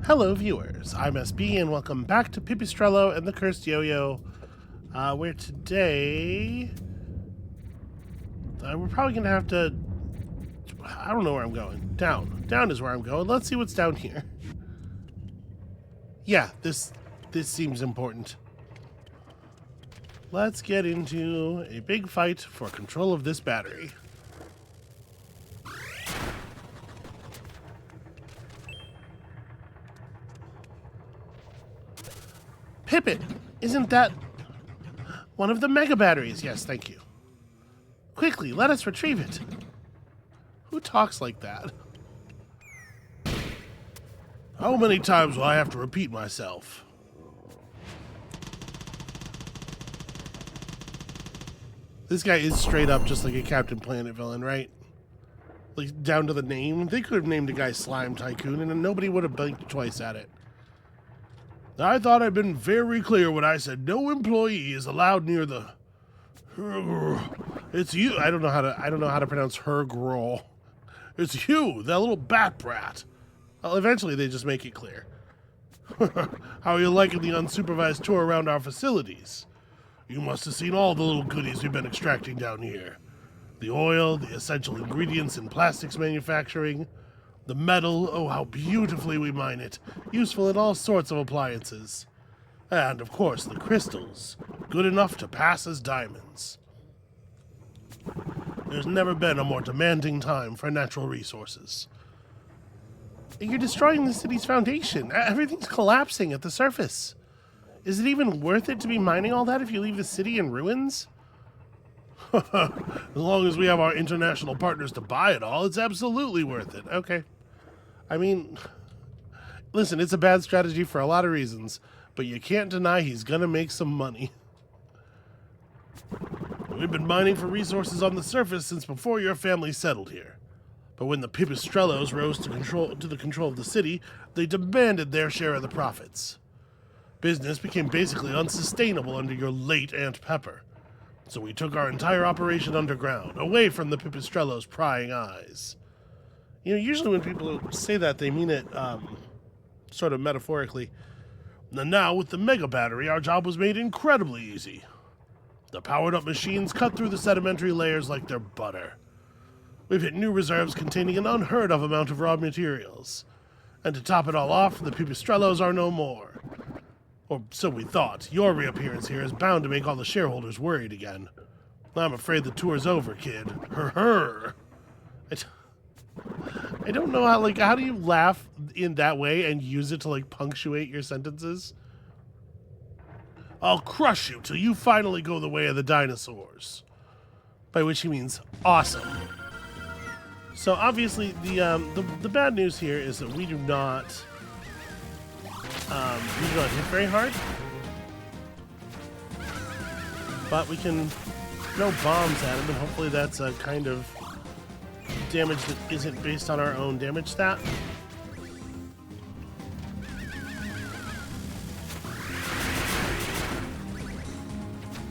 Hello viewers, I'm SB and welcome back to Pipistrello and the Cursed Yo-Yo, where today, we're probably going to have to, I don't know where I'm going, down is where I'm going. Let's see what's down here. Yeah, this seems important. Let's get into a big fight for control of this battery. Pippin, isn't that one of the mega batteries? Yes, thank you. Quickly, let us retrieve it. Who talks like that? How many times will I have to repeat myself? This guy is straight up just like a Captain Planet villain, right? Like, down to the name. They could have named a guy Slime Tycoon and nobody would have blinked twice at it. I thought I'd been very clear when I said no employee is allowed near the... It's you. I don't know how to pronounce her girl. It's you, that little bat brat. Well, eventually they just make it clear. How are you liking the unsupervised tour around our facilities? You must have seen all the little goodies we've been extracting down here. The oil, the essential ingredients in plastics manufacturing, the metal, oh how beautifully we mine it, useful in all sorts of appliances. And, of course, the crystals, good enough to pass as diamonds. There's never been a more demanding time for natural resources. You're destroying the city's foundation. Everything's collapsing at the surface. Is it even worth it to be mining all that if you leave the city in ruins? As long as we have our international partners to buy it all, it's absolutely worth it. Okay. I mean, listen, it's a bad strategy for a lot of reasons, but you can't deny he's gonna make some money. We've been mining for resources on the surface since before your family settled here. But when the Pipistrellos rose to the control of the city, they demanded their share of the profits. Business became basically unsustainable under your late Aunt Pepper. So we took our entire operation underground, away from the Pipistrellos' prying eyes. You know, usually when people say that, they mean it sort of metaphorically. And now, with the mega battery, our job was made incredibly easy. The powered-up machines cut through the sedimentary layers like they're butter. We've hit new reserves containing an unheard-of amount of raw materials. And to top it all off, the Pipistrellos are no more. Or so we thought. Your reappearance here is bound to make all the shareholders worried again. I'm afraid the tour's over, kid. Her. I don't know how do you laugh in that way and use it to, like, punctuate your sentences? I'll crush you till you finally go the way of the dinosaurs. By which he means awesome. So obviously the bad news here is that we do not hit very hard. But we can throw bombs at him, and hopefully that's a kind of damage that isn't based on our own damage stat.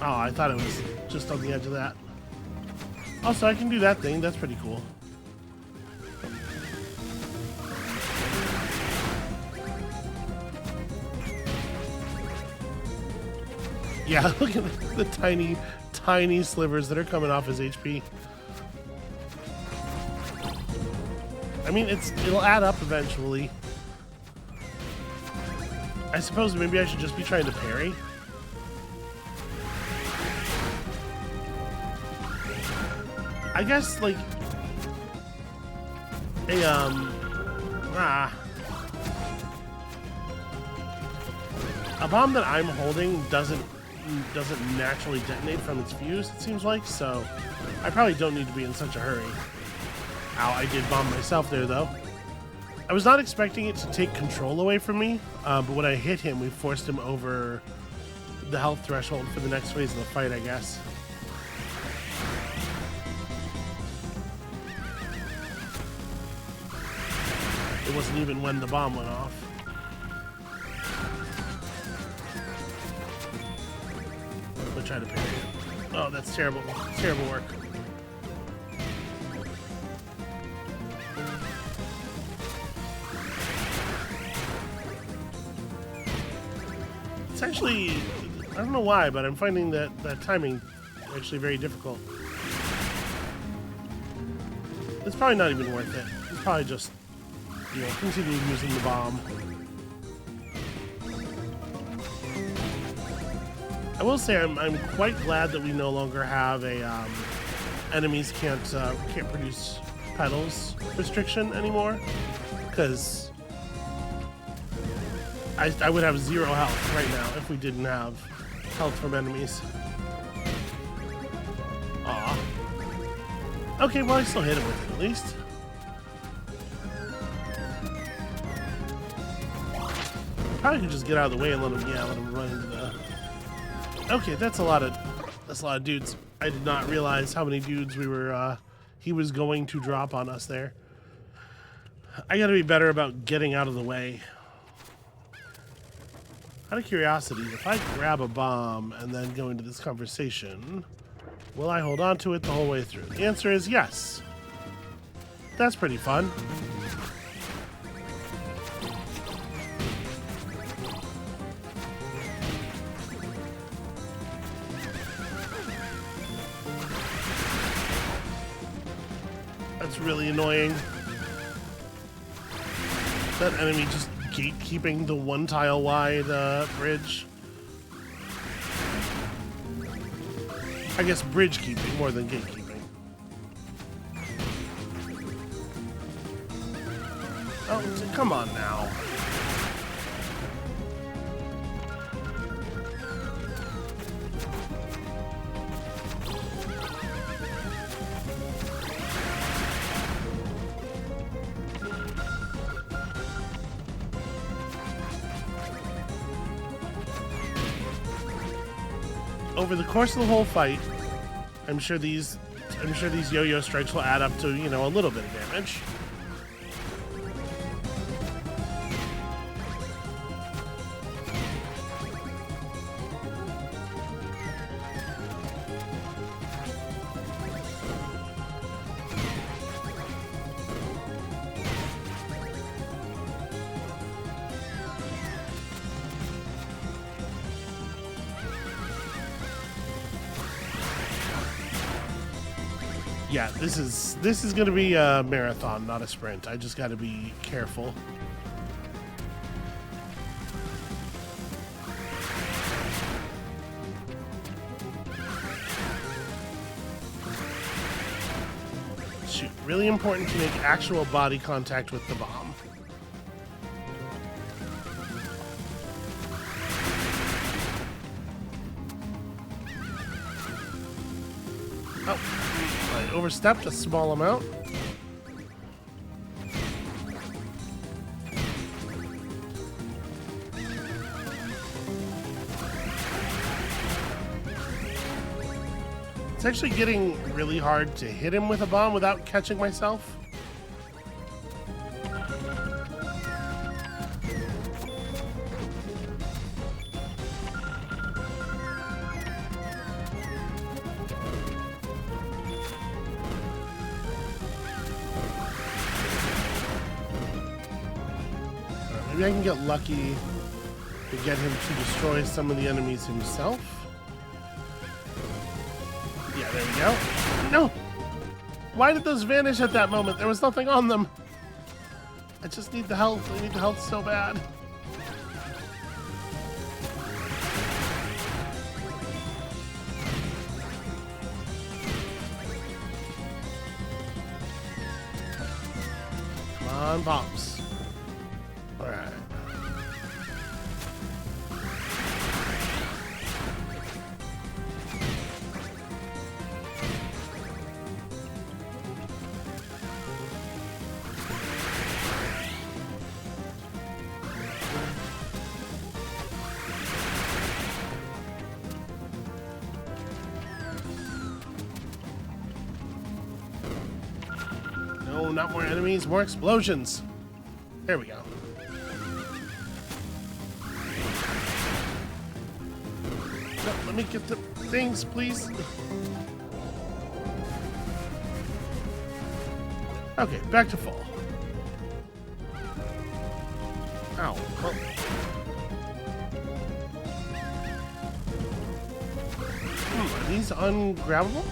Oh, I thought it was just on the edge of that. Also, I can do that thing. That's pretty cool. Yeah, look at the tiny, tiny slivers that are coming off his HP. I mean, it'll add up eventually. I suppose maybe I should just be trying to parry. I guess, like, a bomb that I'm holding doesn't naturally detonate from its fuse, it seems like, so I probably don't need to be in such a hurry. Ow, I did bomb myself there, though. I was not expecting it to take control away from me, but when I hit him, we forced him over the health threshold for the next phase of the fight, I guess. It wasn't even when the bomb went off. I'm gonna try to parry it. Oh, that's terrible. Terrible work. It's actually, I don't know why, but I'm finding that timing actually very difficult. It's probably not even worth it. It's probably just, you know, continue using the bomb. I will say I'm quite glad that we no longer have a enemies can't produce petals restriction anymore, because I would have 0 health right now if we didn't have health from enemies. Aw. Okay, well I still hit him with it at least. Probably could just get out of the way and let him run into the. Okay, that's a lot of dudes. I did not realize how many dudes he was going to drop on us there. I gotta be better about getting out of the way. Out of curiosity, if I grab a bomb and then go into this conversation, will I hold on to it the whole way through? The answer is yes. That's pretty fun. That's really annoying. That enemy just gatekeeping the 1 tile wide bridge. I guess bridge keeping more than gatekeeping. Oh, come on now. Over the course of the whole fight, I'm sure these yo-yo strikes will add up to, you know, a little bit of damage. Yeah, this is gonna be a marathon, not a sprint. I just gotta be careful. Shoot, really important to make actual body contact with the bomb. Oh. I overstepped a small amount. It's actually getting really hard to hit him with a bomb without catching myself. Maybe I can get lucky to get him to destroy some of the enemies himself. Yeah, there we go. No! Why did those vanish at that moment? There was nothing on them. I just need the health. I need the health so bad. Come on, Pops. Alright. No, not more enemies, more explosions. There we go. No, let me get the things, please. Okay, back to full. Ow. Oh. these ungrabbable?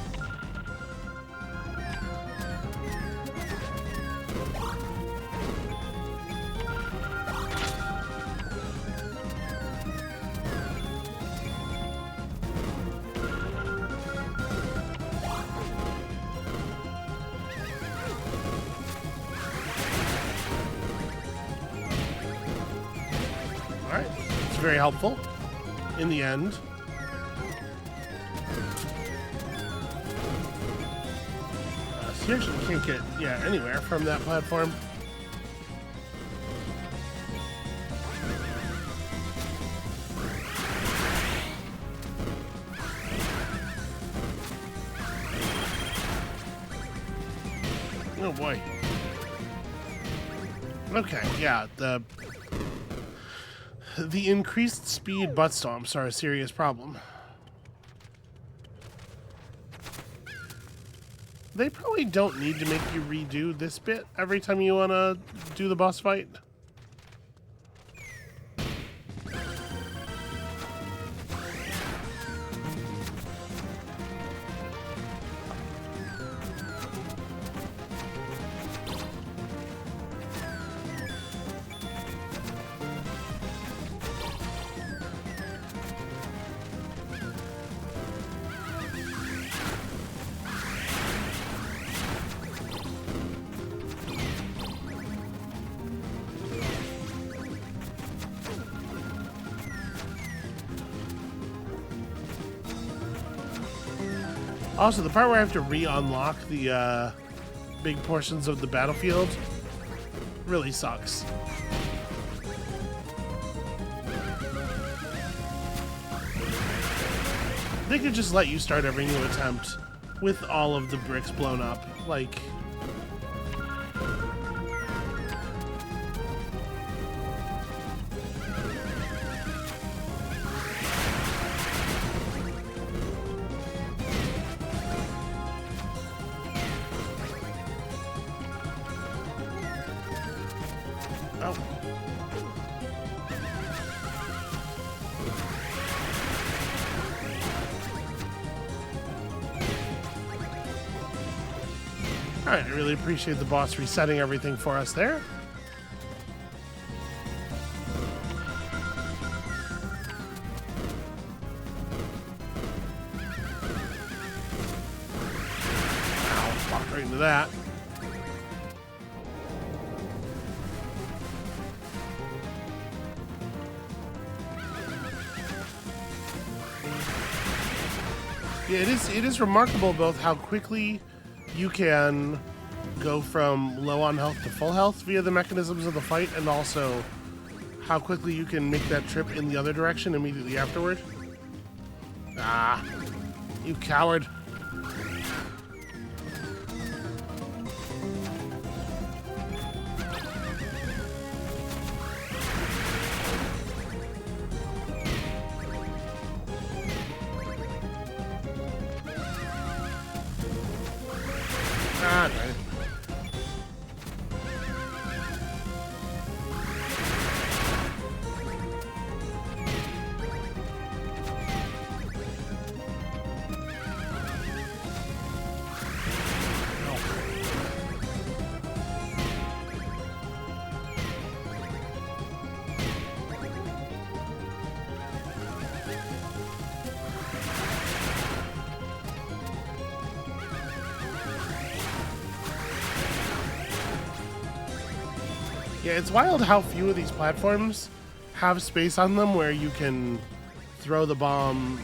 Alright, it's very helpful in the end. Seriously, you can't get, anywhere from that platform. Oh boy. Okay, yeah, the increased speed butt stomps are a serious problem. They probably don't need to make you redo this bit every time you want to do the boss fight. Also, the part where I have to re-unlock the big portions of the battlefield really sucks. They could just let you start every new attempt with all of the bricks blown up, like... Alright, I really appreciate the boss resetting everything for us there. Ow, walked right into that. Yeah, it is remarkable both how quickly you can go from low on health to full health via the mechanisms of the fight, and also how quickly you can make that trip in the other direction immediately afterward. Ah, you coward. Ah, dang it. Yeah, it's wild how few of these platforms have space on them where you can throw the bomb,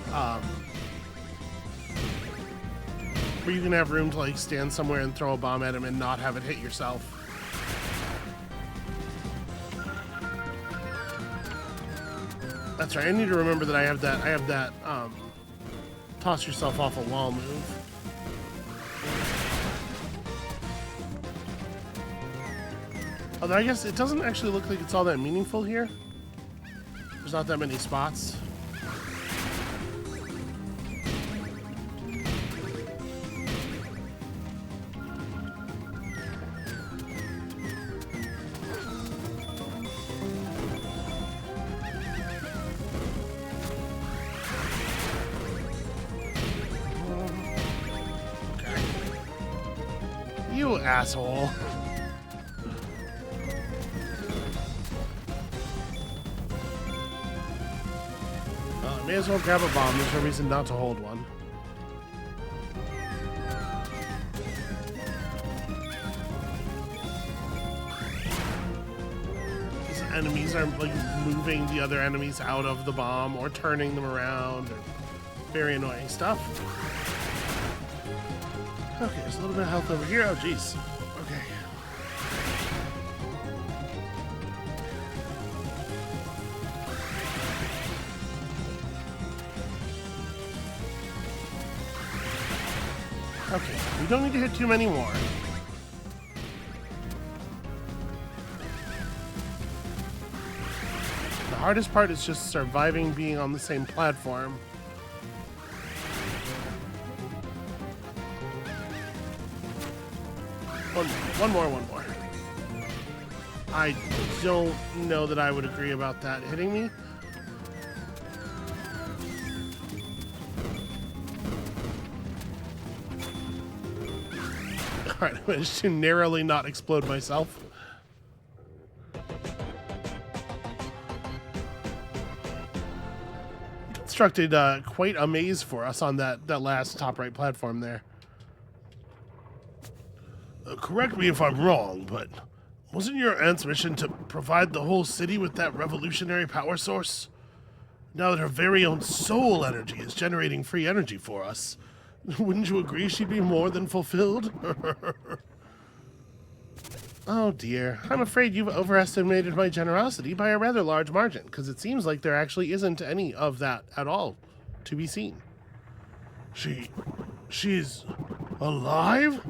where you can have room to like stand somewhere and throw a bomb at him and not have it hit yourself. That's right, I need to remember that I have that toss yourself off a wall move. Although I guess it doesn't actually look like it's all that meaningful here. There's not that many spots. asshole. I may as well grab a bomb. There's no reason not to hold one. These enemies are like moving the other enemies out of the bomb or turning them around. Or very annoying stuff. Okay, there's a little bit of health over here. Oh, jeez. Okay. Okay, we don't need to hit too many more. The hardest part is just surviving being on the same platform. One more. I don't know that I would agree about that hitting me. Alright, I managed to narrowly not explode myself. He constructed quite a maze for us on that last top right platform there. Correct me if I'm wrong, but wasn't your aunt's mission to provide the whole city with that revolutionary power source? Now that her very own soul energy is generating free energy for us, wouldn't you agree she'd be more than fulfilled? Oh dear, I'm afraid you've overestimated my generosity by a rather large margin, because it seems like there actually isn't any of that at all to be seen. She's alive?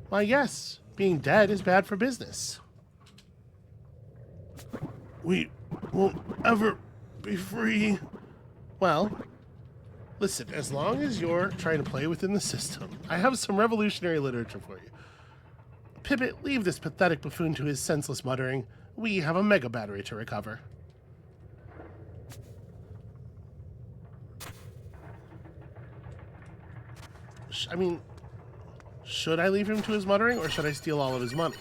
Why, yes. Being dead is bad for business. We won't ever be free. Well, listen, as long as you're trying to play within the system, I have some revolutionary literature for you. Pippet, leave this pathetic buffoon to his senseless muttering. We have a mega battery to recover. Should I leave him to his muttering, or should I steal all of his money?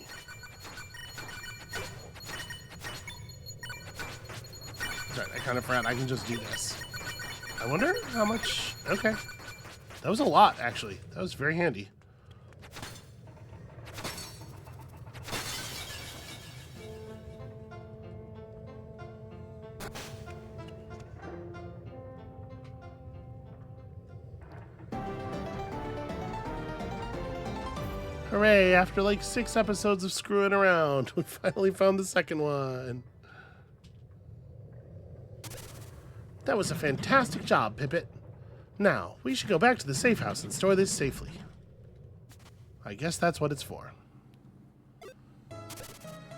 Sorry, I kind of forgot I can just do this. I wonder how much... Okay. That was a lot, actually. That was very handy. Hooray, after like 6 episodes of screwing around, we finally found the second one. That was a fantastic job, Pippet. Now, we should go back to the safe house and store this safely. I guess that's what it's for.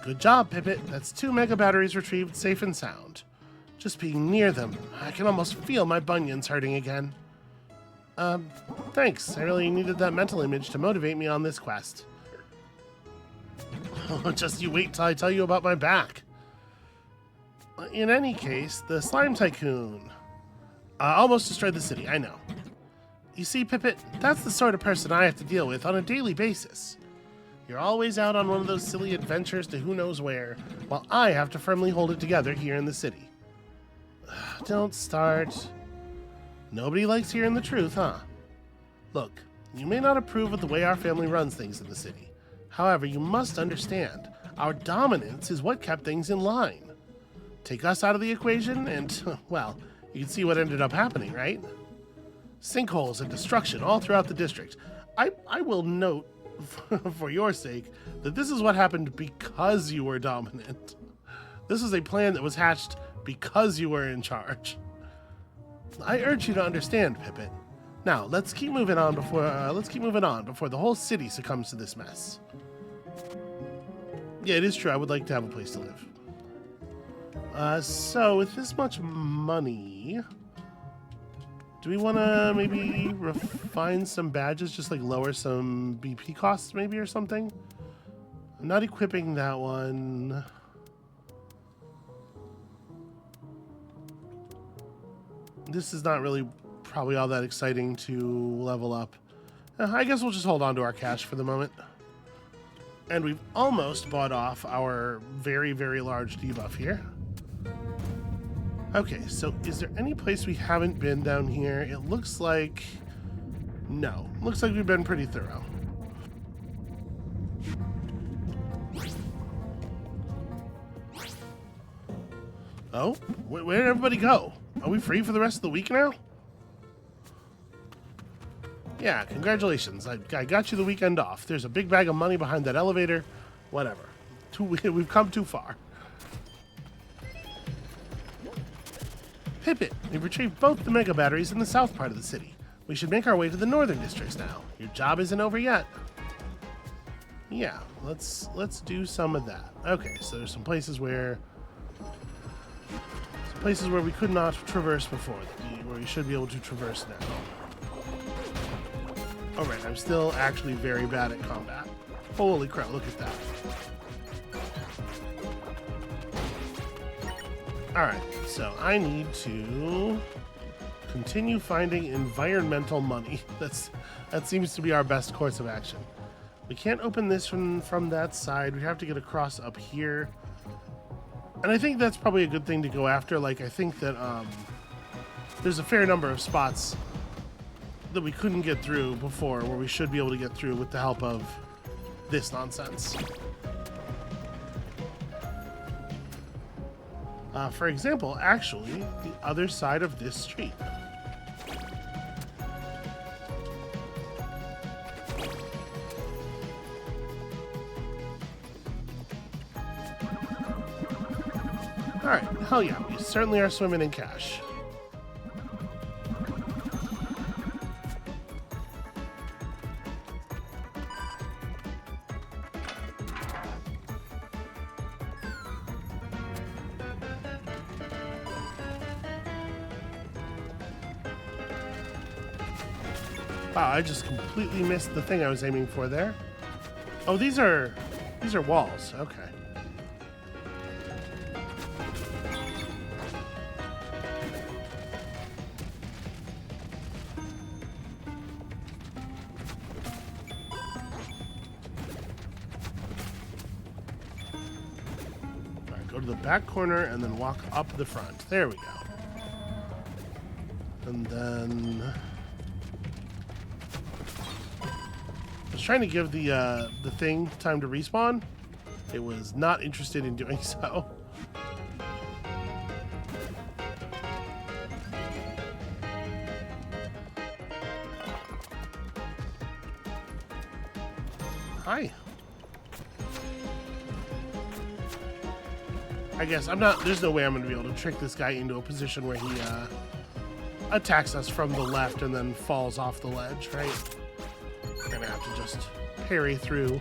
Good job, Pippet. That's 2 mega batteries retrieved safe and sound. Just being near them, I can almost feel my bunions hurting again. Thanks. I really needed that mental image to motivate me on this quest. Oh, just you wait till I tell you about my back. In any case, the Slime Tycoon almost destroyed the city, I know. You see, Pippet, that's the sort of person I have to deal with on a daily basis. You're always out on one of those silly adventures to who knows where, while I have to firmly hold it together here in the city. Don't start. Nobody likes hearing the truth, huh? Look, you may not approve of the way our family runs things in the city. However, you must understand, our dominance is what kept things in line. Take us out of the equation and, well, you can see what ended up happening, right? Sinkholes and destruction all throughout the district. I will note, for your sake, that this is what happened because you were dominant. This is a plan that was hatched because you were in charge. I urge you to understand, Pippet. Now, let's keep moving on before the whole city succumbs to this mess. Yeah, it is true. I would like to have a place to live. So with this much money, do we want to maybe refine some badges, just like lower some BP costs maybe or something? I'm not equipping that one. This is not really probably all that exciting to level up. I guess we'll just hold on to our cash for the moment. And we've almost bought off our very, very large debuff here. Okay, so is there any place we haven't been down here? It looks like... no. Looks like we've been pretty thorough. Oh? Where did everybody go? Are we free for the rest of the week now? Yeah, congratulations. I got you the weekend off. There's a big bag of money behind that elevator. Whatever. We've come too far. Pippin, we've retrieved both the mega batteries in the south part of the city. We should make our way to the northern districts now. Your job isn't over yet. Yeah, let's do some of that. Okay, so there's some places where we could not traverse before, where we should be able to traverse now. Alright, I'm still actually very bad at combat. Holy crap, look at that. Alright, so I need to continue finding environmental money. That seems to be our best course of action. We can't open this from that side. We have to get across up here. And I think that's probably a good thing to go after. Like, I think that there's a fair number of spots that we couldn't get through before where we should be able to get through with the help of this nonsense. For example, actually, the other side of this street. Alright, hell yeah, we certainly are swimming in cash. Wow, I just completely missed the thing I was aiming for there. Oh, these are walls. Okay. All right, go to the back corner and then walk up the front. There we go. And then I was trying to give the thing time to respawn. It was not interested in doing so. Hi. I guess I'm not, there's no way I'm going to be able to trick this guy into a position where he attacks us from the left and then falls off the ledge, right? We're going to have to just parry through.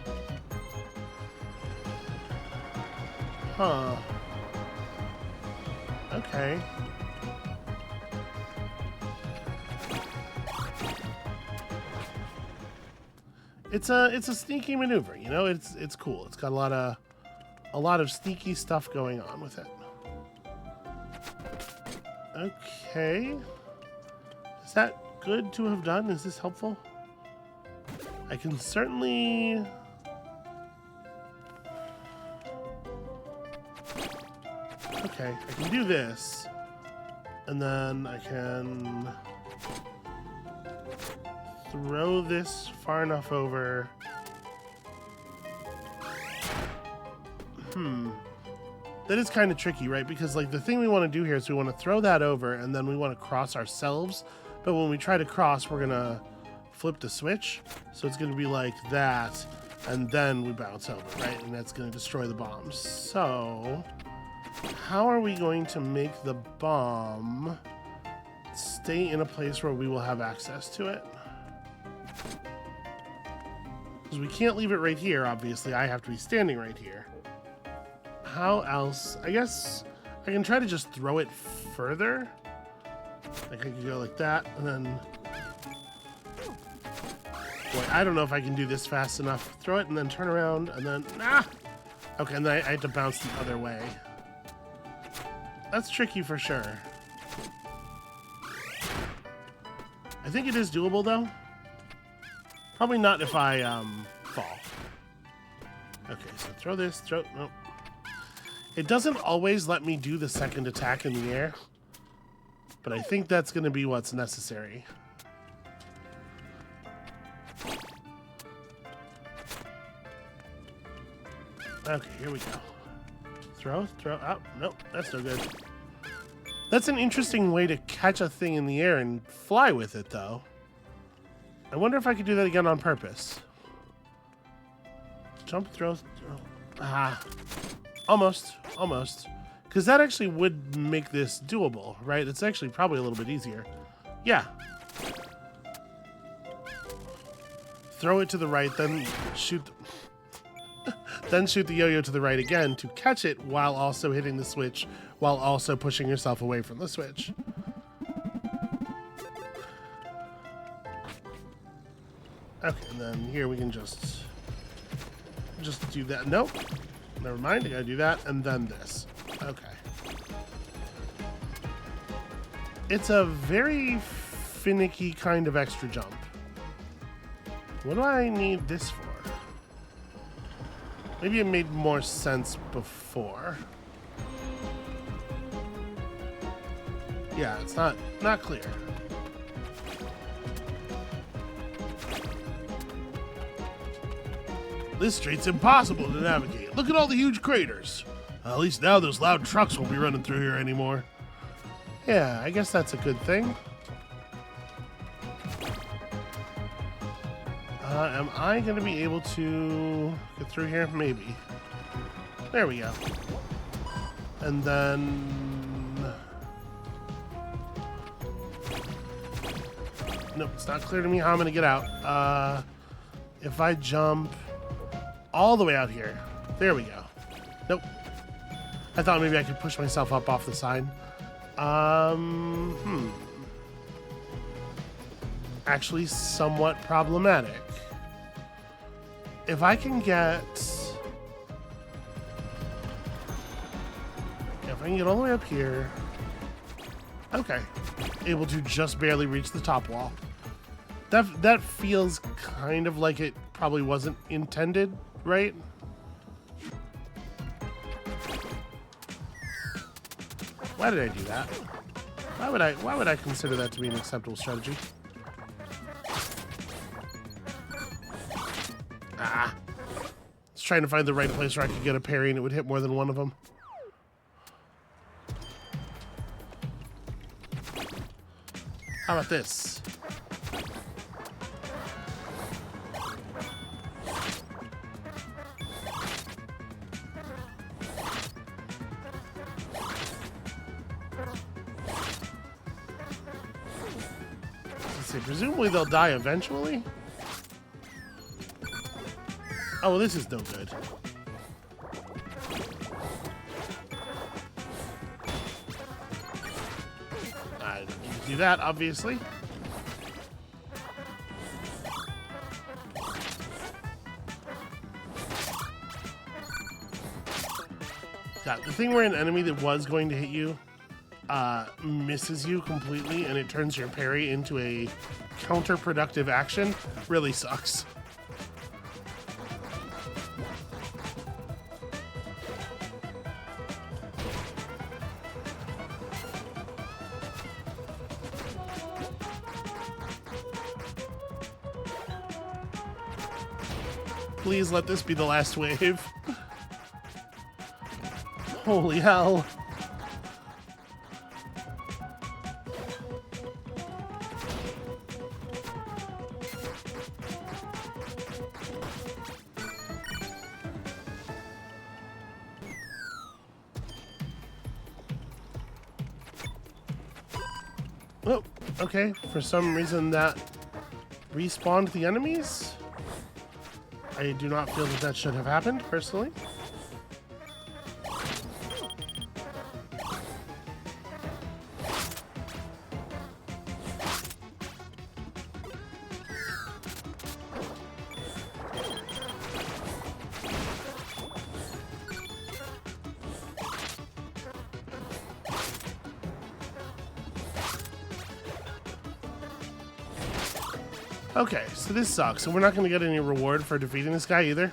Huh. Okay. It's a sneaky maneuver, you know. It's cool. It's got a lot of sneaky stuff going on with it. Okay. Is that good to have done? Is this helpful? I can certainly... Okay, I can do this. And then I can throw this far enough over. That is kind of tricky, right? Because like the thing we want to do here is we want to throw that over and then we want to cross ourselves. But when we try to cross, we're going to flip the switch. So it's going to be like that. And then we bounce over, right? And that's going to destroy the bombs. So how are we going to make the bomb stay in a place where we will have access to it? Because we can't leave it right here, obviously. I have to be standing right here. How else? I guess I can try to just throw it further. Like I could go like that, and then... Boy, I don't know if I can do this fast enough. Throw it and then turn around, and then... Ah! Okay, and then I have to bounce the other way. That's tricky for sure. I think it is doable, though. Probably not if I fall. Okay, so throw this, nope. It doesn't always let me do the second attack in the air, but I think that's going to be what's necessary. Okay, here we go. Throw, oh, nope, that's no good. That's an interesting way to catch a thing in the air and fly with it, though. I wonder if I could do that again on purpose. Jump, throw. Ah. Almost. Because that actually would make this doable, right? It's actually probably a little bit easier. Yeah. Throw it to the right, then shoot... then shoot the yo-yo to the right again to catch it while also hitting the switch, while also pushing yourself away from the switch. Okay, and then here we can just do that. Nope. Never mind, I gotta do that, and then this. Okay. It's a very finicky kind of extra jump. What do I need this for? Maybe it made more sense before. Yeah, it's not clear. This street's impossible to navigate. Look at all the huge craters. At least now those loud trucks won't be running through here anymore. Yeah, I guess that's a good thing. Am I going to be able to get through here? Maybe. There we go. And then... Nope, it's not clear to me how I'm going to get out. If I jump all the way out here. There we go. Nope. I thought maybe I could push myself up off the side. Actually, somewhat problematic. If I can get... If I can get all the way up here... Okay. Able to just barely reach the top wall. That feels kind of like it probably wasn't intended, right? Why did I do that? Why would I consider that to be an acceptable strategy? Ah. I was trying to find the right place where I could get a parry and it would hit more than one of them. How about this? Let's see, presumably they'll die eventually? Oh, well, this is no good. I don't need to do that, obviously. God, the thing where an enemy that was going to hit you misses you completely and it turns your parry into a counterproductive action really sucks. Please let this be the last wave. Holy hell. Oh, okay. For some reason that respawned the enemies. I do not feel that that should have happened, personally. Okay, so this sucks. So we're not going to get any reward for defeating this guy either.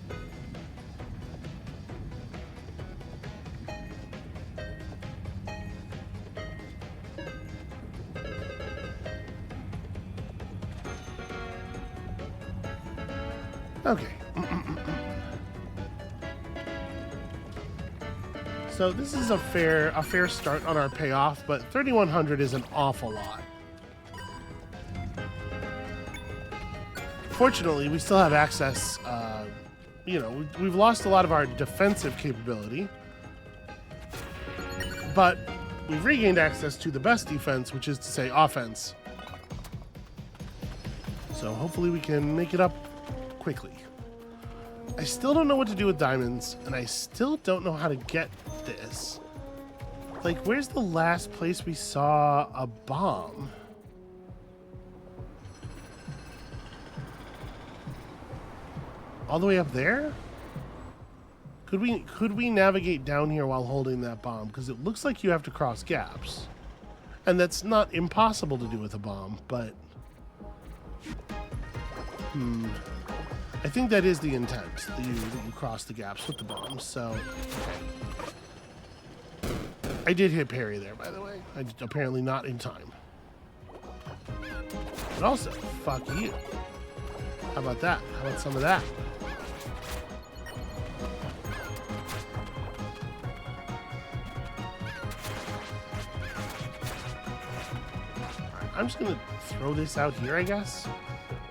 Okay. So this is a fair start on our payoff, but 3,100 is an awful lot. Fortunately, we still have access. You know, we've lost a lot of our defensive capability, but we've regained access to the best defense, which is to say offense. So hopefully we can make it up quickly. I still don't know what to do with diamonds, and I still don't know how to get this. Like, where's the last place we saw a bomb? All the way up there? Could we navigate down here while holding that bomb? Because it looks like you have to cross gaps. And that's not impossible to do with a bomb, but... I think that is the intent, that you cross the gaps with the bombs, so... Okay. I did hit parry there, by the way. I did, apparently not in time. But also, fuck you. How about that? How about some of that? I'm just gonna throw this out here, I guess.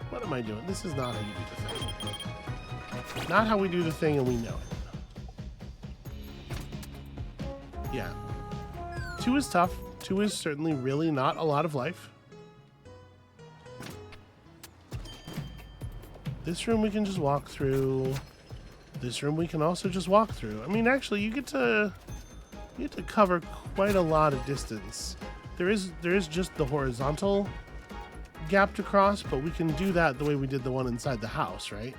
What am I doing? This is not how you do the thing. Not how we do the thing, and we know it. Yeah. 2 is tough. 2 is certainly really not a lot of life. This room we can just walk through. This room we can also just walk through. I mean, actually, you get to cover quite a lot of distance. There is just the horizontal gap to cross, but we can do that the way we did the one inside the house, right?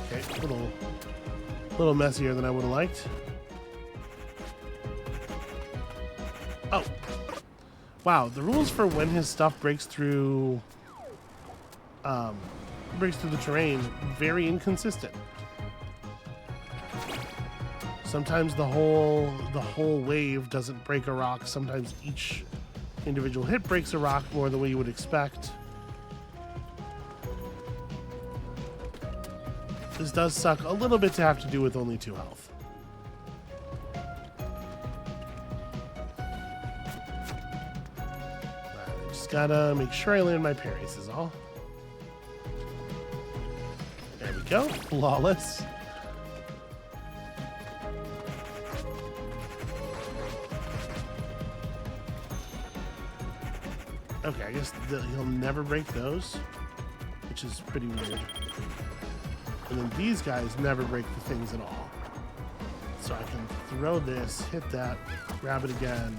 Okay, a little messier than I would have liked. Oh. Wow, the rules for when his stuff breaks through the terrain, very inconsistent. Sometimes the whole wave doesn't break a rock. Sometimes each individual hit breaks a rock more the way you would expect. This does suck a little bit to have to do with only 2 health. I just gotta make sure I land my parries is all. There we go. Flawless. Okay, I guess he'll never break those, which is pretty weird. And then these guys never break the things at all. So I can throw this, hit that, grab it again.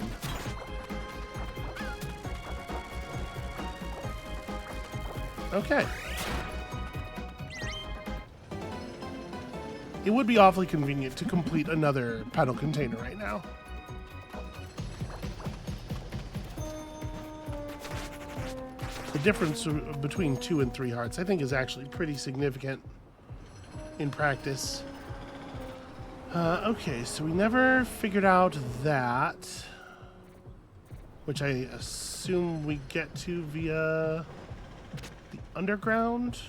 Okay. It would be awfully convenient to complete another pedal container right now. The difference between 2 and 3 hearts, I think, is actually pretty significant in practice. Okay, so we never figured out that, which I assume we get to via the underground.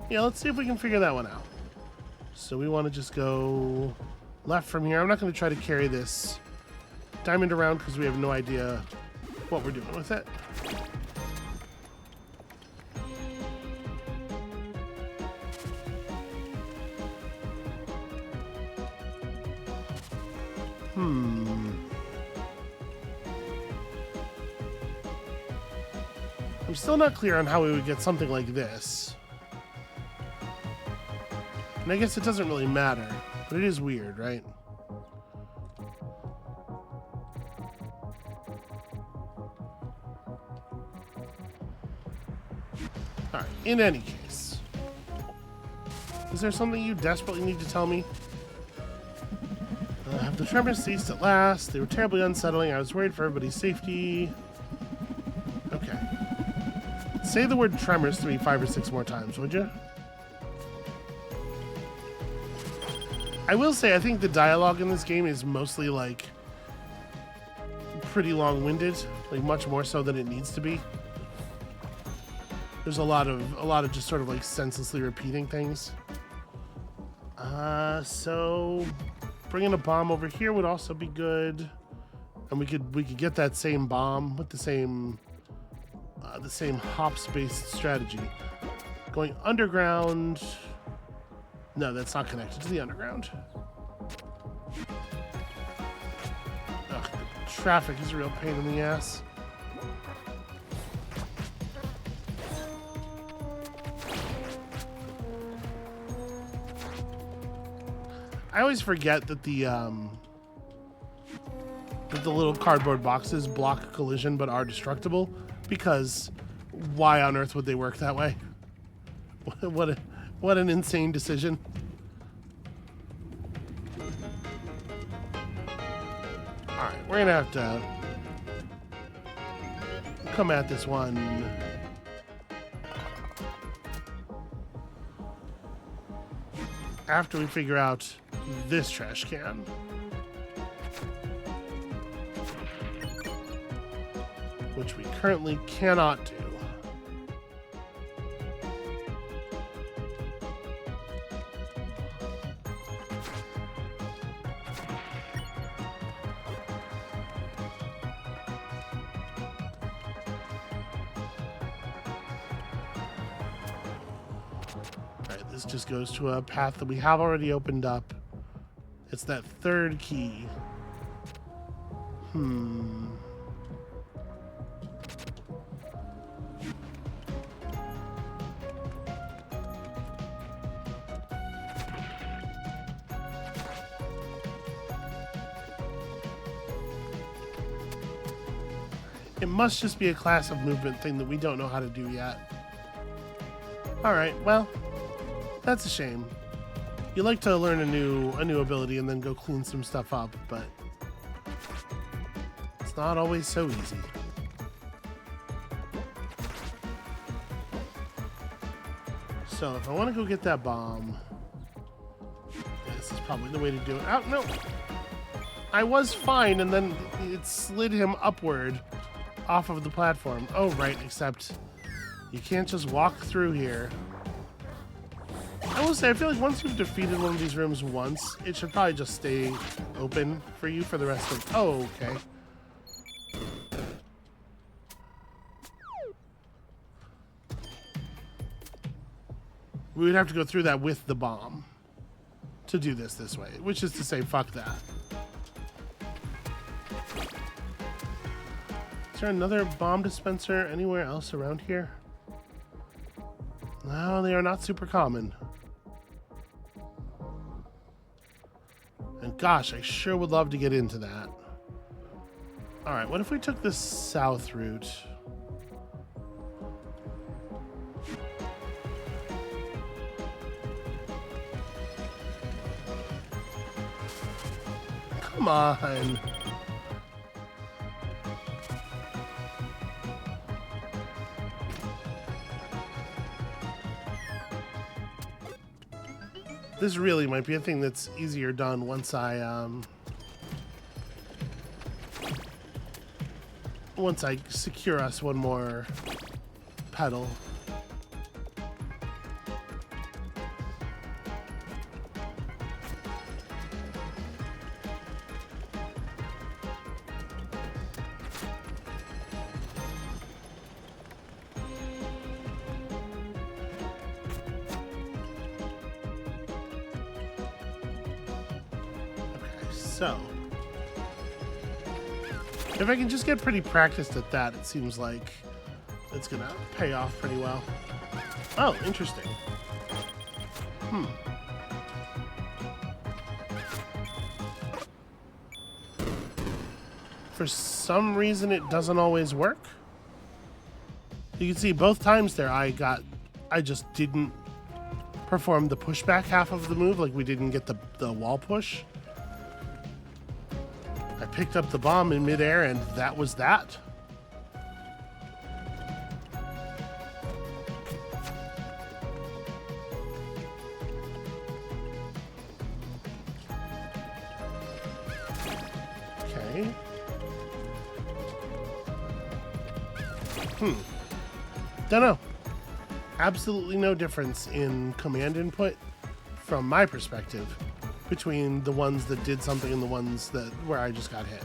Yeah, let's see if we can figure that one out. So we want to just go left from here. I'm not going to try to carry this diamond around because we have no idea what we're doing with it. I'm still not clear on how we would get something like this. And I guess it doesn't really matter, but it is weird, right? Alright, in any case. Is there something you desperately need to tell me? Have the tremors ceased at last? They were terribly unsettling. I was worried for everybody's safety. Okay. Say the word tremors to me 5 or 6 more times, would you? I will say, I think the dialogue in this game is mostly like pretty long-winded, like much more so than it needs to be. There's a lot of just sort of like senselessly repeating things. So bringing a bomb over here would also be good, and we could get that same bomb with the same hops-based strategy. Going underground. No, that's not connected to the underground. Ugh, the traffic is a real pain in the ass. I always forget that the little cardboard boxes block collision but are destructible, because why on earth would they work that way? What an insane decision. Alright, we're gonna have to come at this one. After we figure out this trash can. Which we currently cannot do. Alright, this just goes to a path that we have already opened up. It's that third key. It must just be a class of movement thing that we don't know how to do yet. Alright, well, that's a shame. You like to learn a new ability and then go clean some stuff up, but it's not always so easy. So if I want to go get that bomb, this is probably the way to do it. Oh, no! I was fine, and then it slid him upward off of the platform. Oh, right, except you can't just walk through here. I will say, I feel like once you've defeated one of these rooms once, it should probably just stay open for you for the rest of... Oh, okay. We would have to go through that with the bomb to do this way, which is to say, fuck that. Is there another bomb dispenser anywhere else around here? No, they are not super common. And gosh, I sure would love to get into that. Alright, what if we took the south route? Come on. This really might be a thing that's easier done once I secure us one more pedal. So, if I can just get pretty practiced at that, it seems like it's gonna pay off pretty well. Oh, interesting. For some reason, it doesn't always work. You can see both times there I just didn't perform the pushback half of the move, like we didn't get the wall push. I picked up the bomb in midair, and that was that. Don't know. Absolutely no difference in command input from my perspective between the ones that did something and the ones that where I just got hit.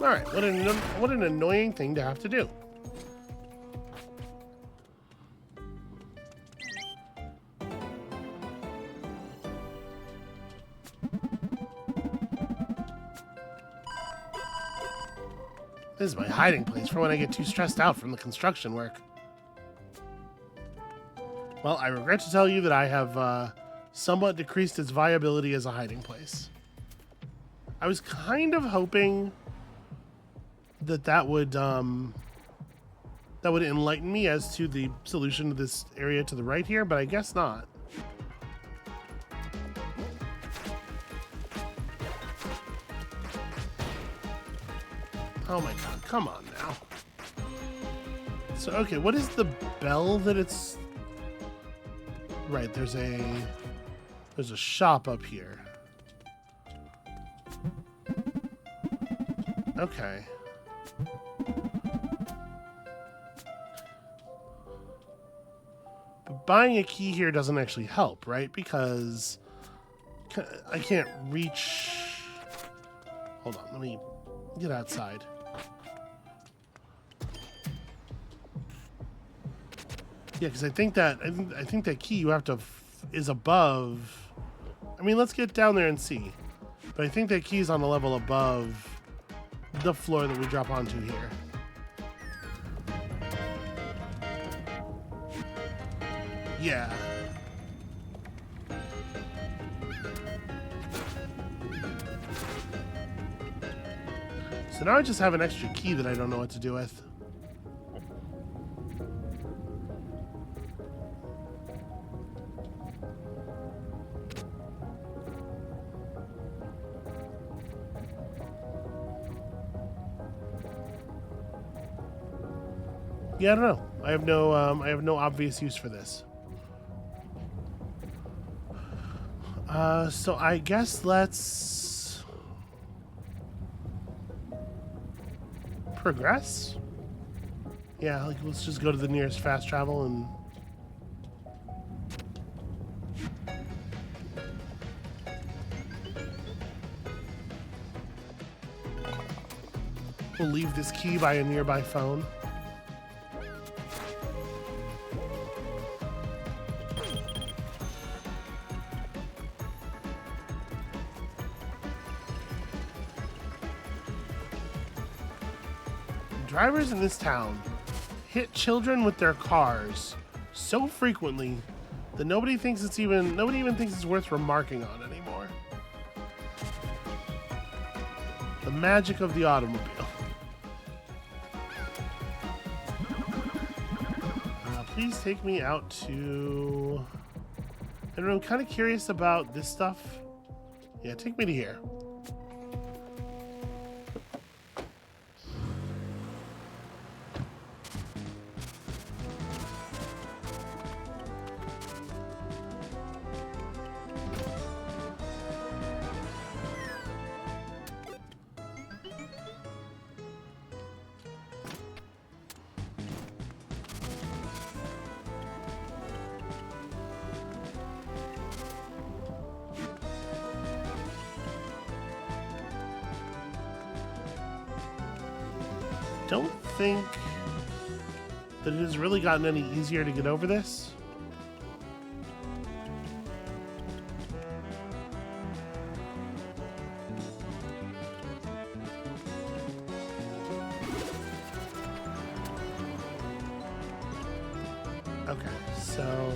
All right, what an annoying thing to have to do. This is my hiding place for when I get too stressed out from the construction work. Well, I regret to tell you that I have somewhat decreased its viability as a hiding place. I was kind of hoping that would enlighten me as to the solution to this area to the right here, but I guess not. Oh my god, come on now. So, okay, what is the bell that it's... Right, there's a shop up here. Okay. But buying a key here doesn't actually help, right? Because I can't reach... Hold on, let me get outside. Yeah, because I think that key you have to is above. I mean, let's get down there and see. But I think that key is on a level above the floor that we drop onto here. Yeah. So now I just have an extra key that I don't know what to do with. Yeah, I don't know. I have no obvious use for this. So I guess let's progress. Yeah, like let's just go to the nearest fast travel and we'll leave this key by a nearby phone. Drivers in this town hit children with their cars so frequently that nobody even thinks it's worth remarking on anymore. The magic of the automobile. Please take me out to... And I'm kind of curious about this stuff. Yeah, take me to here. Don't think that it has really gotten any easier to get over this. Okay, so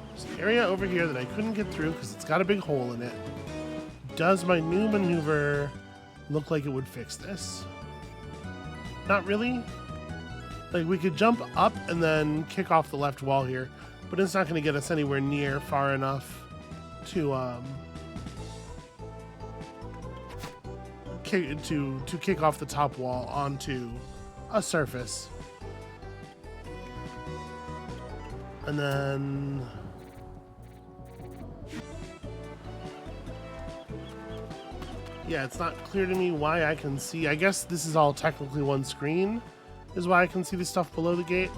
there's an area over here that I couldn't get through because it's got a big hole in it. Does my new maneuver look like it would fix this? Not really. Like, we could jump up and then kick off the left wall here, but it's not going to get us anywhere near far enough to kick off the top wall onto a surface. And then yeah, it's not clear to me why I can see. I guess this is all technically one screen, is why I can see the stuff below the gate.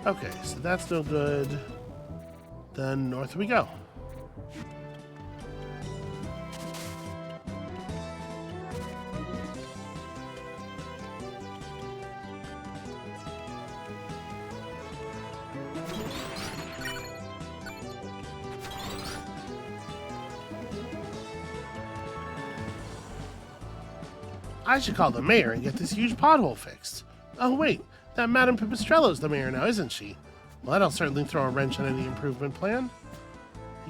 Okay, so that's no good. Then north we go. I should call the mayor and get this huge pothole fixed. Oh wait, that Madame Pipistrello's the mayor now, isn't she? Well, that'll certainly throw a wrench on any improvement plan.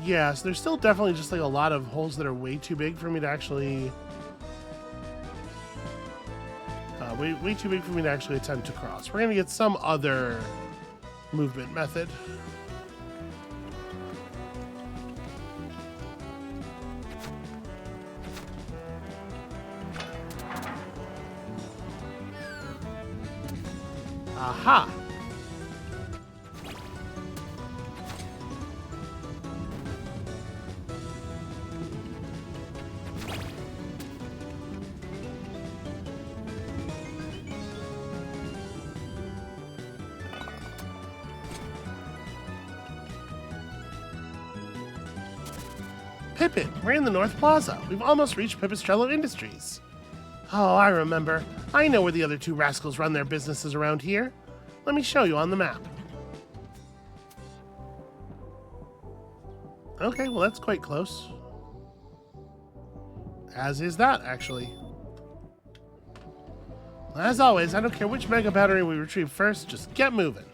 Yeah, so there's still definitely just like a lot of holes that are way too big for me to actually... way too big for me to actually attempt to cross. We're gonna get some other movement method. Aha! Pippin, we're in the North Plaza. We've almost reached Pipistrello Industries. Oh, I remember. I know where the other two rascals run their businesses around here. Let me show you on the map. Okay, well that's quite close. As is that, actually. As always, I don't care which mega battery we retrieve first, just get moving.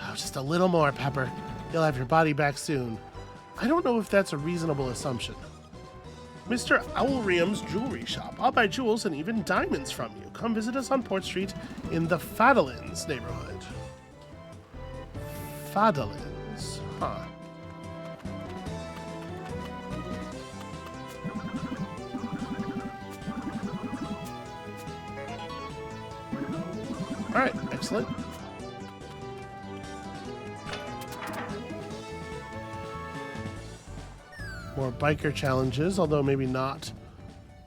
Oh, just a little more, Pepper. You'll have your body back soon. I don't know if that's a reasonable assumption. Mr. Owlrium's jewelry shop. I'll buy jewels and even diamonds from you. Come visit us on Port Street in the Fadolins neighborhood. Fadolins, huh. Alright, excellent. More biker challenges, although maybe not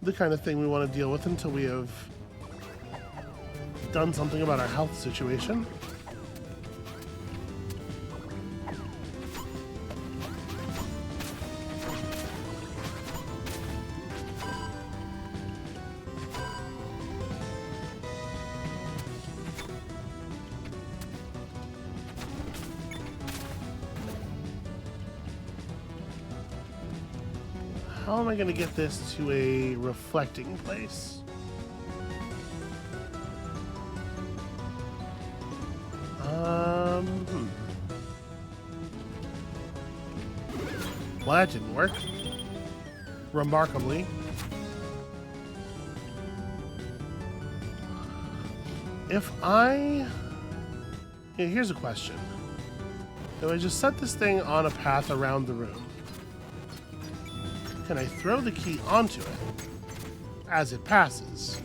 the kind of thing we want to deal with until we have done something about our health situation. How am I going to get this to a reflecting place? Well, that didn't work. Remarkably. If I... Yeah, here's a question. If I just set this thing on a path around the room, can I throw the key onto it as it passes?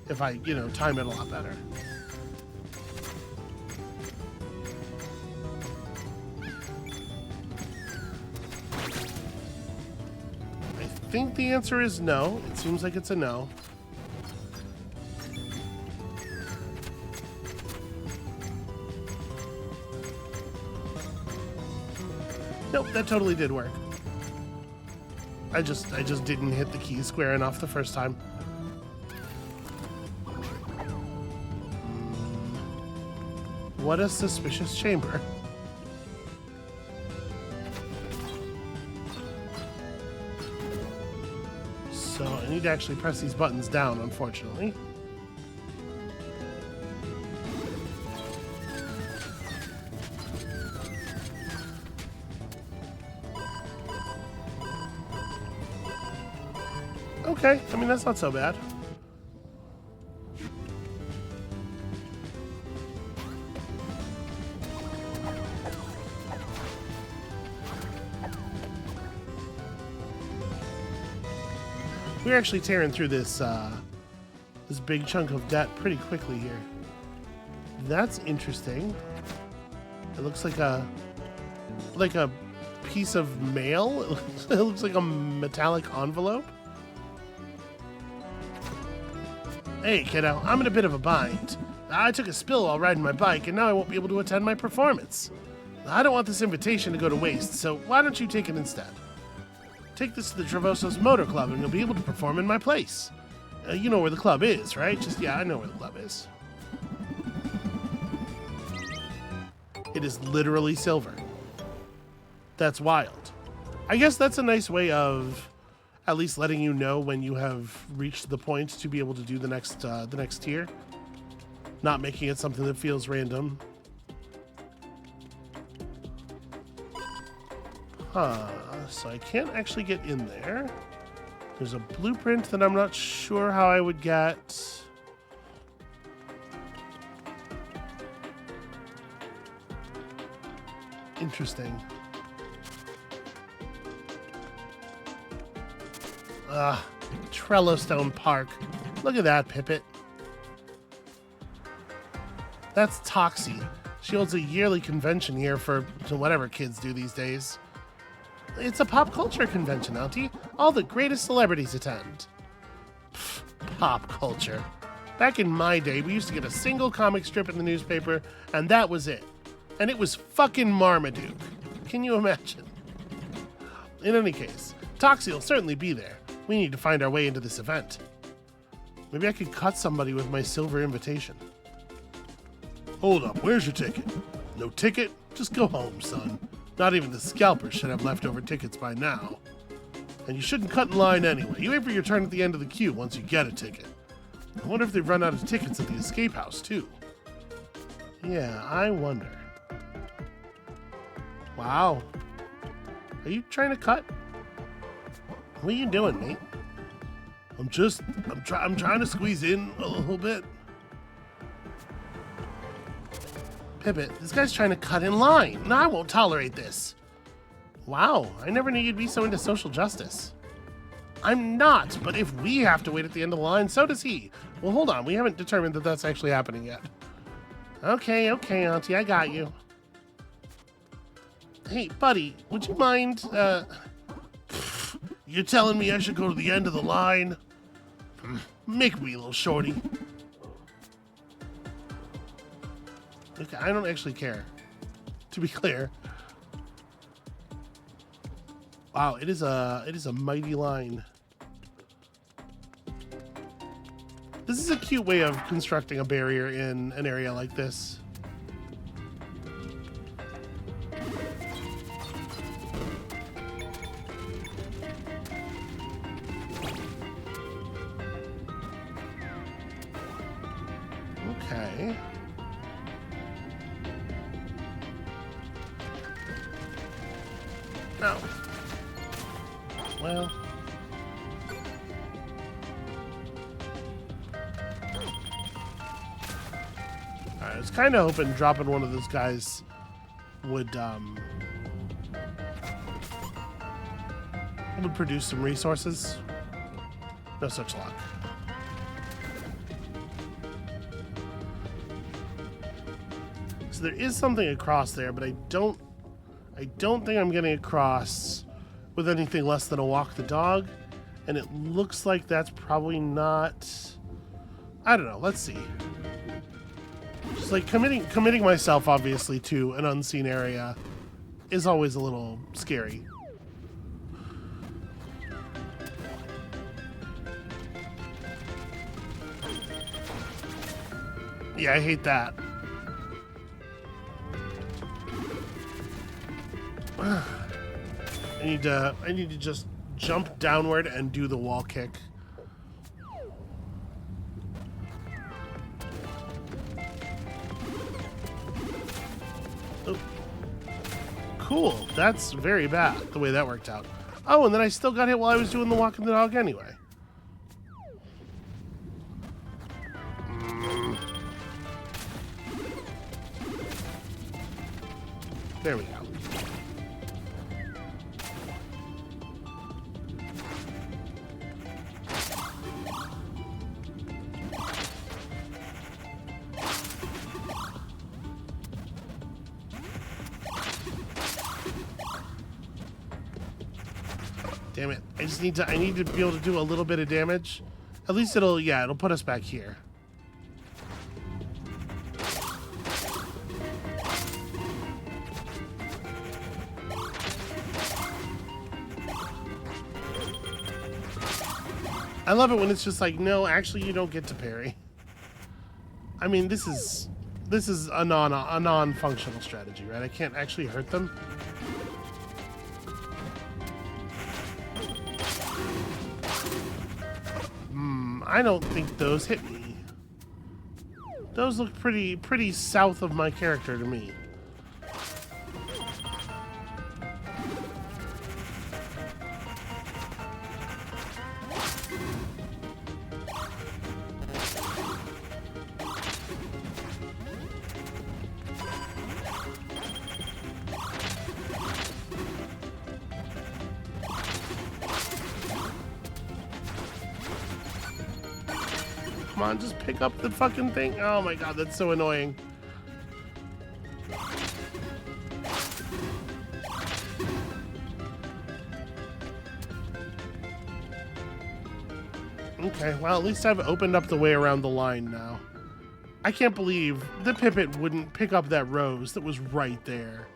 If I, time it a lot better. I think the answer is no. It seems like it's a no. Nope, that totally did work. I just didn't hit the key square enough the first time. What a suspicious chamber. So I need to actually press these buttons down, unfortunately. Okay, I mean, that's not so bad. We're actually tearing through this this big chunk of debt pretty quickly here. That's interesting. It looks like a piece of mail. It looks like a metallic envelope. Hey, kiddo, I'm in a bit of a bind. I took a spill while riding my bike, and now I won't be able to attend my performance. I don't want this invitation to go to waste, so why don't you take it instead? Take this to the Travoso's Motor Club, and you'll be able to perform in my place. You know where the club is, right? Yeah, I know where the club is. It is literally silver. That's wild. I guess that's a nice way of at least letting you know when you have reached the point to be able to do the next tier. Not making it something that feels random. So I can't actually get in there. There's a blueprint that I'm not sure how I would get. Interesting. Trellostone Park. Look at that, Pippet. That's Toxie. She holds a yearly convention here for whatever kids do these days. It's a pop culture convention, Auntie. All the greatest celebrities attend. Pfft, pop culture. Back in my day, we used to get a single comic strip in the newspaper, and that was it. And it was fucking Marmaduke. Can you imagine? In any case, Toxie will certainly be there. We need to find our way into this event. Maybe I could cut somebody with my silver invitation. Hold up, where's your ticket? No ticket? Just go home, son. Not even the scalpers should have leftover tickets by now. And you shouldn't cut in line anyway. You wait for your turn at the end of the queue once you get a ticket. I wonder if they've run out of tickets at the escape house, too. Yeah, I wonder. Wow. Are you trying to cut? What are you doing, mate? I'm trying to squeeze in a little bit. Pippet, this guy's trying to cut in line. No, I won't tolerate this. Wow, I never knew you'd be so into social justice. I'm not, but if we have to wait at the end of the line, so does he. Well, hold on, we haven't determined that that's actually happening yet. Okay, Auntie, I got you. Hey, buddy, would you mind, you're telling me I should go to the end of the line? Make me, little shorty. Okay, I don't actually care, to be clear. Wow, it is a mighty line. This is a cute way of constructing a barrier in an area like this. Okay. No. Well. Alright, I was kind of hoping dropping one of those guys would produce some resources. No such luck. So there is something across there, but I don't think I'm getting across with anything less than a walk the dog, and it looks like that's probably not. I don't know. Let's see. Just like committing myself, obviously, to an unseen area is always a little scary. Yeah, I hate that. I need to just jump downward and do the wall kick. Oh. Cool. That's very bad, the way that worked out. Oh, and then I still got hit while I was doing the walking the dog anyway. There we go. Damn it. I need to be able to do a little bit of damage. At least it'll put us back here. I love it when it's just like, no, actually you don't get to parry. I mean, this is a non-functional strategy, right? I can't actually hurt them. I don't think those hit me. Those look pretty south of my character to me. Come on, just pick up the fucking thing. Oh my god, that's so annoying. Okay, well, at least I've opened up the way around the line now. I can't believe the Pipit wouldn't pick up that rose that was right there.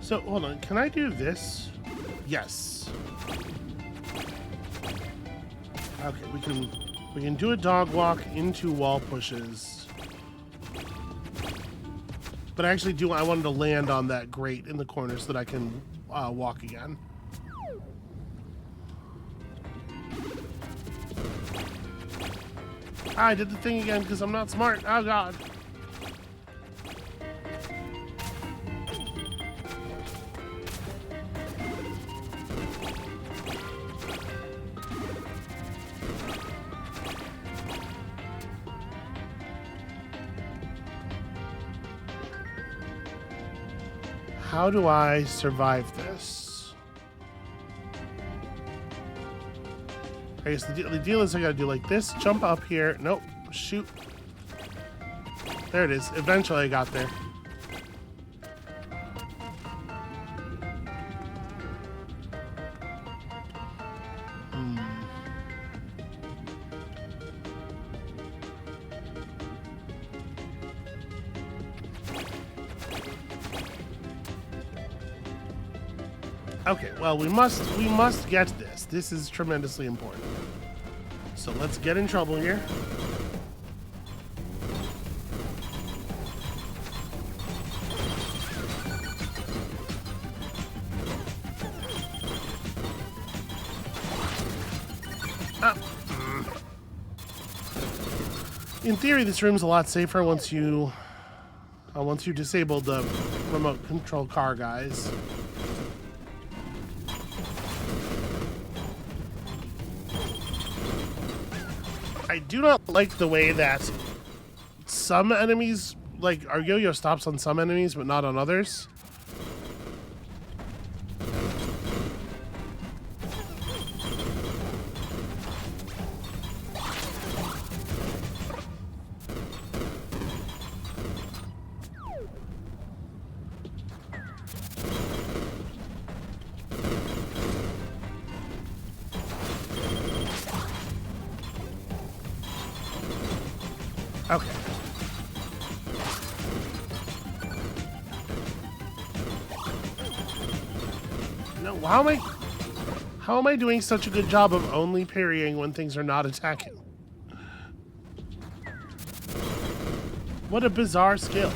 So, hold on, can I do this? Yes. Okay, we can do a dog walk into wall pushes. But actually I wanted to land on that grate in the corner so that I can walk again. I did the thing again because I'm not smart. Oh god. How do I survive this? I guess the deal is I gotta do like this, jump up here. Nope, shoot. There it is. Eventually I got there. Okay, well, we must get this. This is tremendously important. So let's get in trouble here. In theory, this room's a lot safer once you disable the remote control car guys. I do not like the way that some enemies, like our yo-yo stops on some enemies, but not on others. Okay. No, how am I doing such a good job of only parrying when things are not attacking? What a bizarre skill.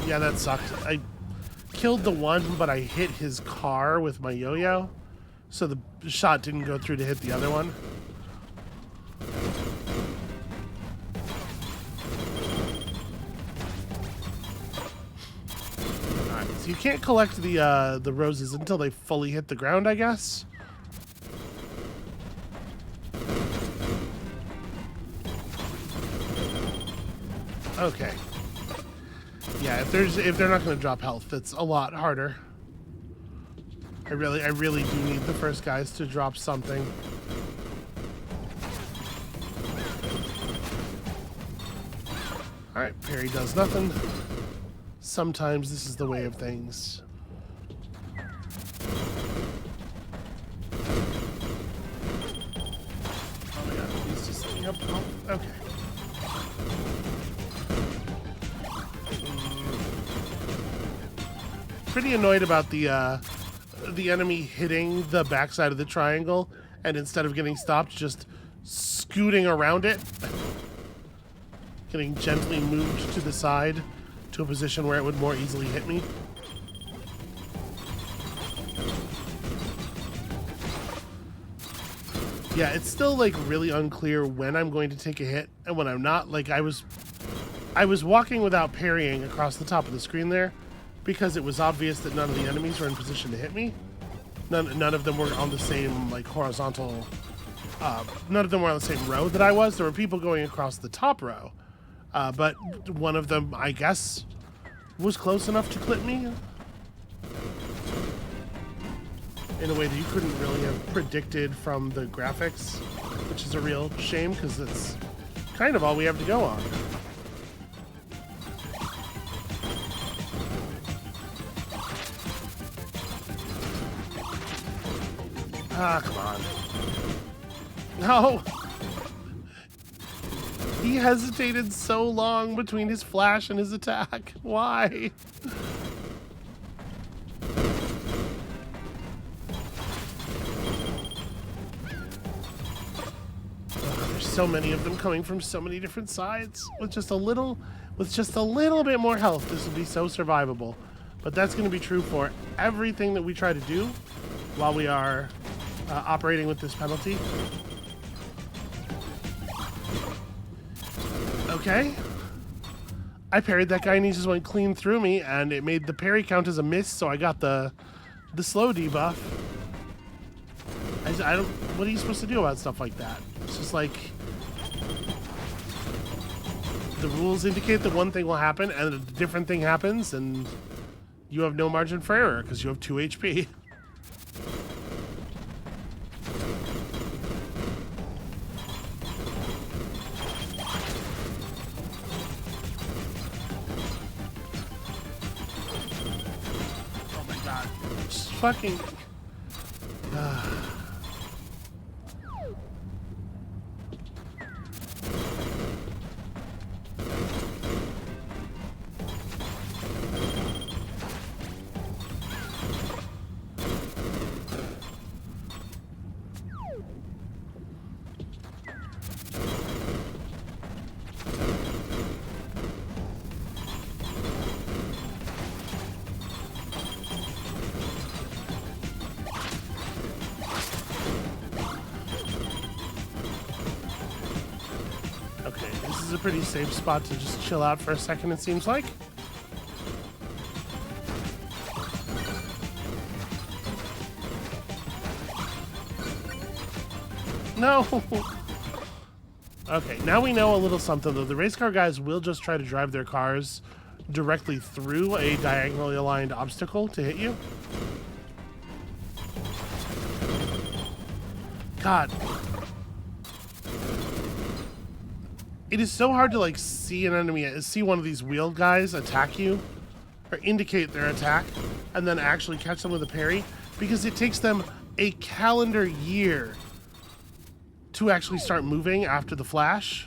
Yeah, that sucked. I killed the one, but I hit his car with my yo-yo, so the shot didn't go through to hit the other one. So you can't collect the roses until they fully hit the ground, I guess. Okay. Yeah, if they're not going to drop health, it's a lot harder. I really do need the first guys to drop something. All right, parry does nothing. Sometimes this is the way of things. Oh my god, he's just setting up. Oh, okay. Pretty annoyed about the enemy hitting the backside of the triangle and instead of getting stopped, just scooting around it. Getting gently moved to the side to a position where it would more easily hit me. Yeah, it's still like really unclear when I'm going to take a hit and when I'm not. Like I was walking without parrying across the top of the screen there because it was obvious that none of the enemies were in position to hit me. None of them were on the same like horizontal. None of them were on the same row that I was. There were people going across the top row. But one of them, I guess, was close enough to clip me in a way that you couldn't really have predicted from the graphics, which is a real shame because it's kind of all we have to go on. Ah, come on. No! He hesitated so long between his flash and his attack. Why? Oh, there's so many of them coming from so many different sides. With just a little bit more health, this would be so survivable. But that's going to be true for everything that we try to do while we are operating with this penalty. Okay. I parried that guy and he just went clean through me and it made the parry count as a miss, so I got the slow debuff. I don't... What are you supposed to do about stuff like that? It's just like... The rules indicate that one thing will happen and a different thing happens and you have no margin for error because you have 2 HP. Fucking... Okay, this is a pretty safe spot to just chill out for a second, it seems like. No! Okay, now we know a little something, though. The race car guys will just try to drive their cars directly through a diagonally aligned obstacle to hit you. God. It is so hard to like see an enemy, see one of these wheeled guys attack you or indicate their attack and then actually catch them with a parry because it takes them a calendar year to actually start moving after the flash.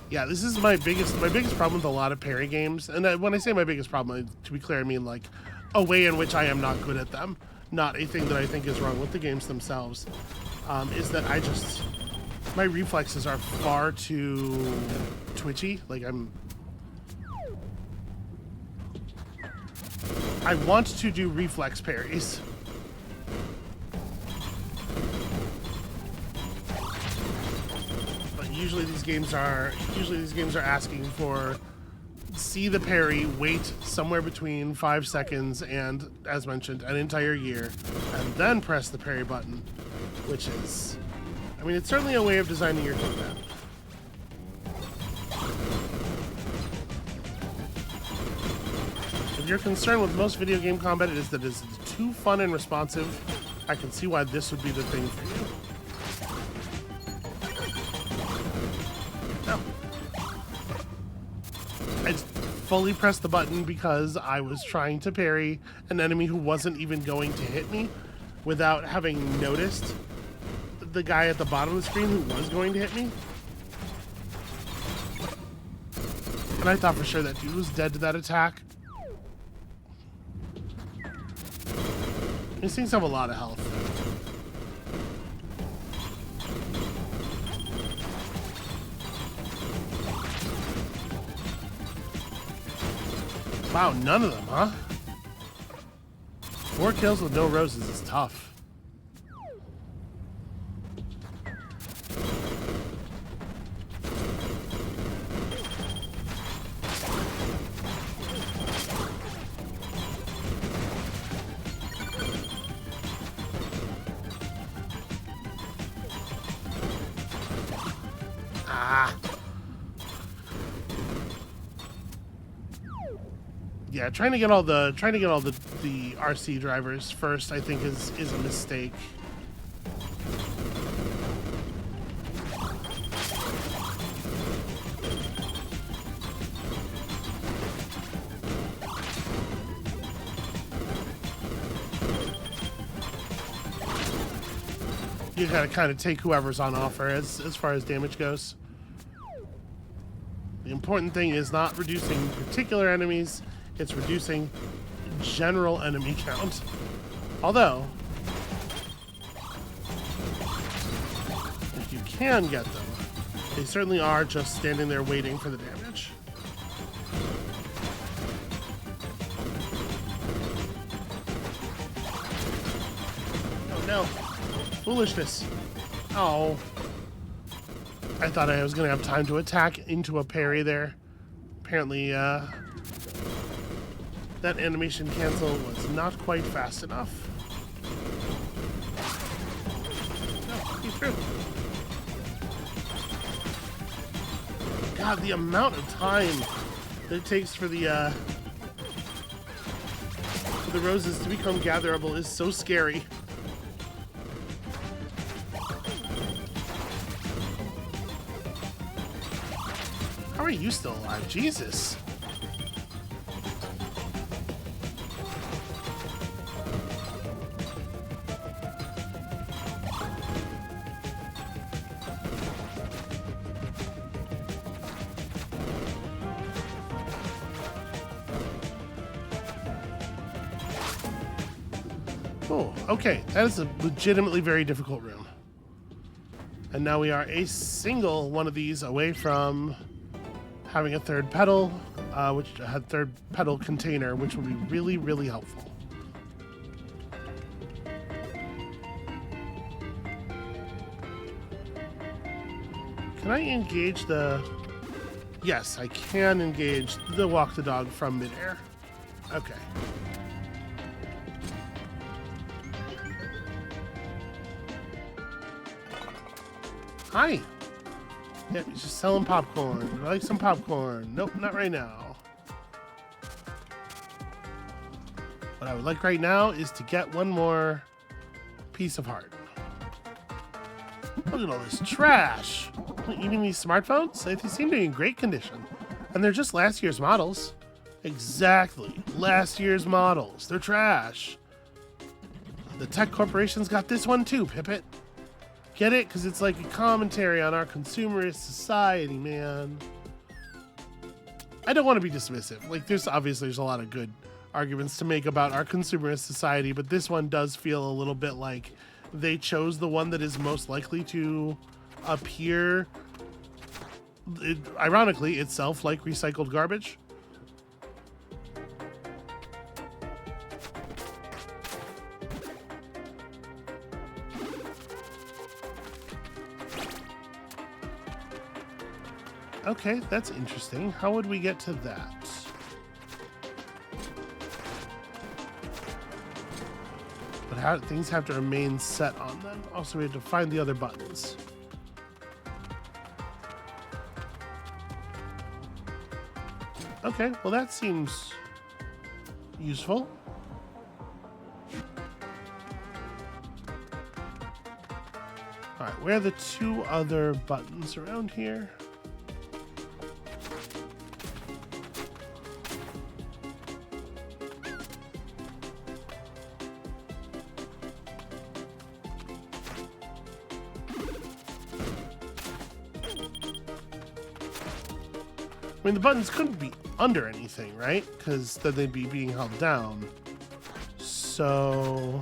Yeah, this is my biggest problem with a lot of parry games. And when I say my biggest problem, to be clear, I mean like a way in which I am not good at them, not a thing that I think is wrong with the games themselves, is that my reflexes are far too twitchy. Like I want to do reflex parries. usually these games are asking for see the parry, wait somewhere between 5 seconds and, as mentioned, an entire year, and then press the parry button, which is, I mean, it's certainly a way of designing your combat. If you're concerned with most video game combat is that it's too fun and responsive, I can see why this would be the thing for you. No. I just fully pressed the button because I was trying to parry an enemy who wasn't even going to hit me without having noticed the guy at the bottom of the screen who was going to hit me. And I thought for sure that dude was dead to that attack. These things have a lot of health. Wow, none of them, huh? 4 kills with no roses is tough. Yeah, trying to get all the RC drivers first, I think, is a mistake. You gotta kind of take whoever's on offer as far as damage goes. The important thing is not reducing particular enemies. It's reducing general enemy count. Although, if you can get them, they certainly are just standing there waiting for the damage. Oh no. Foolishness. Oh. I thought I was going to have time to attack into a parry there. Apparently, that animation cancel was not quite fast enough. No, he's through. God, the amount of time that it takes for the roses to become gatherable is so scary. How are you still alive? Jesus. Oh, okay. That is a legitimately very difficult room. And now we are a single one of these away from having a third pedal, which had third pedal container, which would be really, really helpful. Can I engage the... Yes, I can engage the walk the dog from midair. Okay. Hi. Yeah, he's just selling popcorn. Would I like some popcorn? Nope, not right now. What I would like right now is to get one more piece of heart. Look at all this trash. You mean these smartphones? They seem to be in great condition. And they're just last year's models. Exactly. Last year's models. They're trash. The tech corporation's got this one too, Pippet. Get it? Because it's like a commentary on our consumerist society, man. I don't want to be dismissive. Like, there's a lot of good arguments to make about our consumerist society, but this one does feel a little bit like they chose the one that is most likely to appear, ironically, itself like recycled garbage. Okay, that's interesting. How would we get to that? But how things have to remain set on them. Also, we have to find the other buttons. Okay, well that seems useful. Alright, where are the two other buttons around here? I mean, the buttons couldn't be under anything, right? Because then they'd be being held down. So...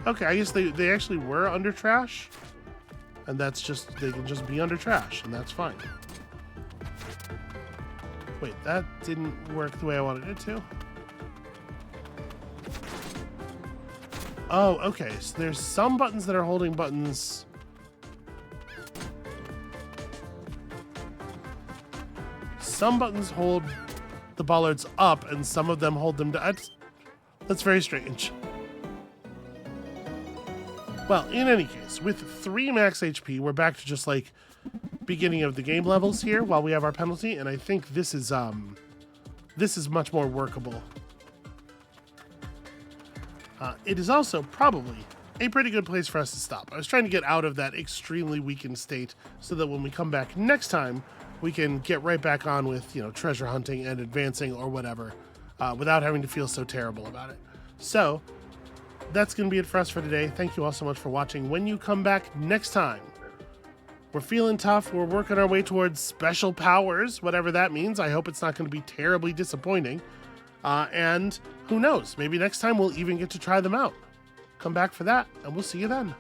okay, I guess they actually were under trash. And that's just, they can just be under trash, and that's fine. Wait, that didn't work the way I wanted it to. Oh, okay, so there's some buttons that are holding buttons. Some buttons hold the bollards up, and some of them hold them down. That's very strange. Well, in any case, with 3 max HP, we're back to just like beginning of the game levels here while we have our penalty, and I think this is much more workable. It is also probably a pretty good place for us to stop. I was trying to get out of that extremely weakened state so that when we come back next time, we can get right back on with, you know, treasure hunting and advancing or whatever, without having to feel so terrible about it. So that's going to be it for us for today. Thank you all so much for watching. When you come back next time, we're feeling tough. We're working our way towards special powers, whatever that means. I hope it's not going to be terribly disappointing. And who knows, maybe next time we'll even get to try them out. Come back for that, and we'll see you then.